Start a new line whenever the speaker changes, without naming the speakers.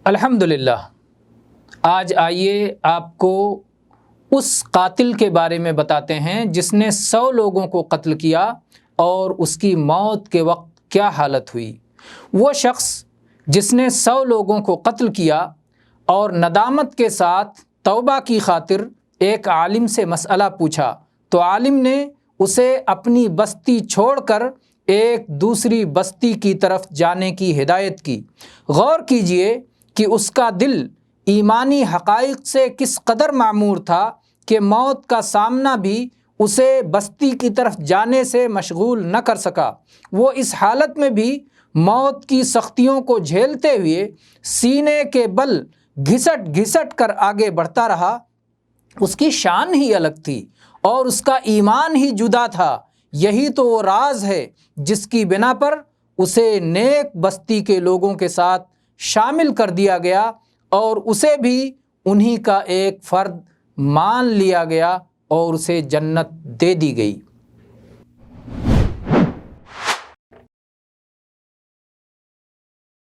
الحمدللہ، آج آئیے آپ کو اس قاتل کے بارے میں بتاتے ہیں جس نے 100 لوگوں کو قتل کیا اور اس کی موت کے وقت کیا حالت ہوئی۔ وہ شخص جس نے 100 لوگوں کو قتل کیا اور ندامت کے ساتھ توبہ کی خاطر ایک عالم سے مسئلہ پوچھا تو عالم نے اسے اپنی بستی چھوڑ کر ایک دوسری بستی کی طرف جانے کی ہدایت کی۔ غور کیجئے کہ اس کا دل ایمانی حقائق سے کس قدر معمور تھا کہ موت کا سامنا بھی اسے بستی کی طرف جانے سے مشغول نہ کر سکا۔ وہ اس حالت میں بھی موت کی سختیوں کو جھیلتے ہوئے سینے کے بل گھسٹ گھسٹ کر آگے بڑھتا رہا۔ اس کی شان ہی الگ تھی اور اس کا ایمان ہی جدا تھا۔ یہی تو وہ راز ہے جس کی بنا پر اسے نیک بستی کے لوگوں کے ساتھ شامل کر دیا گیا اور اسے بھی انہی کا ایک فرد مان لیا گیا اور اسے جنت دے دی گئی۔